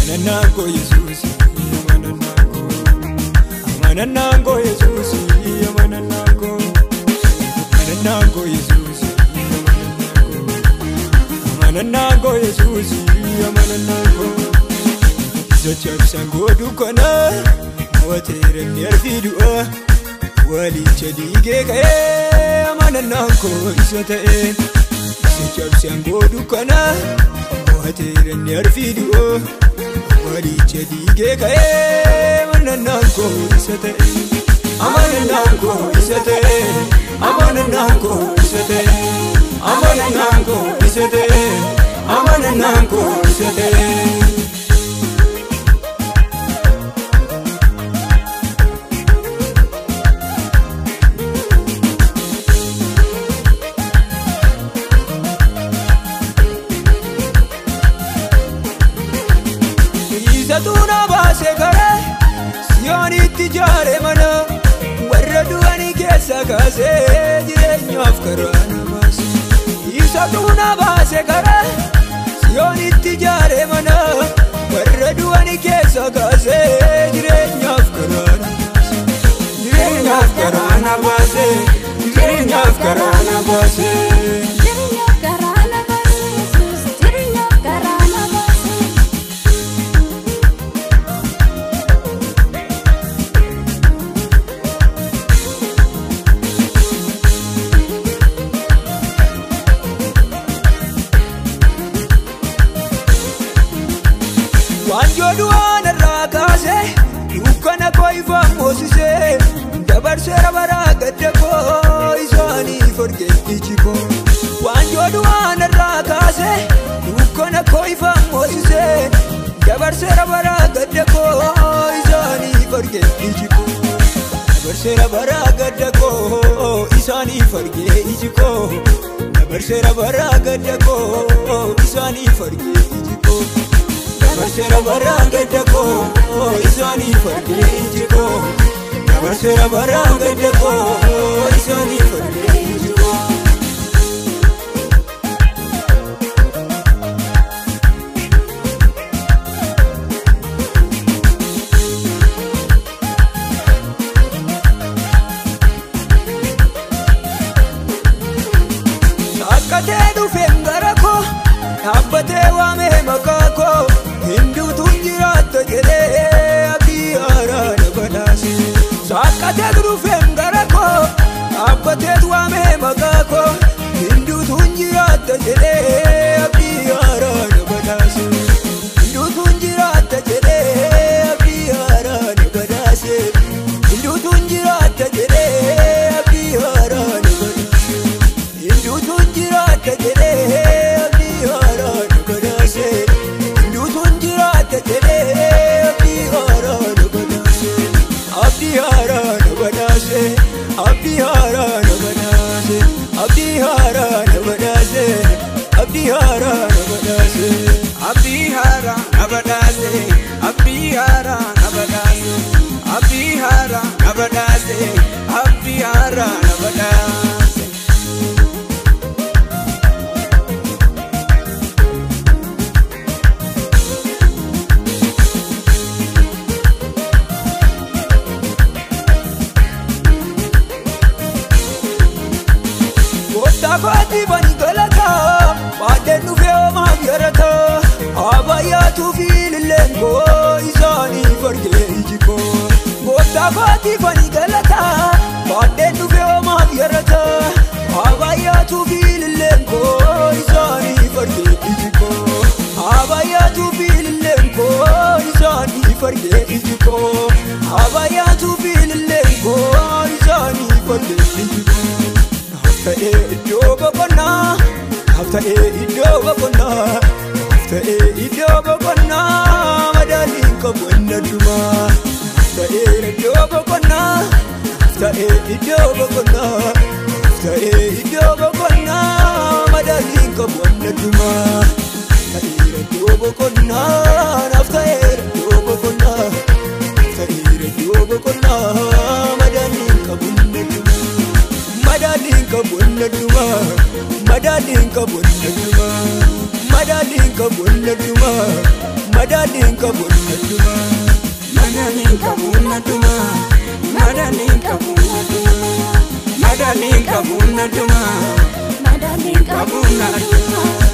Nanango Jesus, Yamanango. Amanango Jesus, Yamanango. Amanango Jesus, Yamanango. Amanango Jesus, Yamanango. Zachapsango dukana, watere nerfidua. Wali chadige kaye, amanango isate. Zachapsango dukana, watere nerfidua. Wali chadige kaye, amanango isate. Amanango isate. Amanango isate. Amanango isate. Amanango isate. Tuna base kare sioni tijare mana warraduani kesa kase jireenyo afkarana base isa tuna base kare sioni tijare mana warraduani kesa kase jireenyo afkarana base jireenyo afkarana base Wanjoduana rakase, ukana koifa mosise. Dabar sera baraga deko, isani forget ichiko. Wanjoduana rakase, ukana koifa mosise. Dabar sera baraga deko, isani forget ichiko. Dabar sera baraga deko, isani forget ichiko. Dabar sera baraga deko, isani forget ichiko. Nabarsera baranga deko, isani farge ijiko. Nabarsera baranga deko, isani farge ijiko. Sakate du fengarako, abate wa me makako. Hindu tunjirato jede abiyara nabadasi. Sakate guru femgarako, abate tuame magako. Hindu tunjirato jede abiyara nabadasi. Hindu tunjirato jede abiyara nabadasi. Hindu tunjirato jede abiyara nabadasi. Hindu tunjirato jede abiyara nabadasi. Abdihara nabanase, Abdihara nabanase, Abdihara nabanase, Abdihara nabanase, Abdihara nabanase, Abdihara nabanase, Abdihara nabanase, Abdihara nabanase. Fati bani galata, baden nufeo magyarata. Abaya tu fil lengo, isani farge ijiko. Gota fati bani galata, baden nufeo magyarata. Abaya tu fil lengo, isani farge ijiko. Abaya tu fil lengo, isani farge ijiko. Abaya tu fil lengo, isani farge ijiko. Ido bakona, after ido bakona, ta'e iddoo boqonnaa madaaliin qabu hundumaa ta'e iddoo boqonnaa ta'e iddoo boqonnaa ta'e iddoo boqonnaa madaaliin qabu hundumaa ta'e iddoo boqonnaa naaf ta'e iddoo boqonnaa ta'e iddoo boqonnaa madaaliin qabu hundumaa madaaliin qabu hundumaa madaaliin qabu hundumaa madaaliin qabu hundumaa madaaliin qabu hundumaa madaaliin qabu hundumaa madaaliin qabu hundumaa madaaliin qabu hundumaa madaaliin qabu hundumaa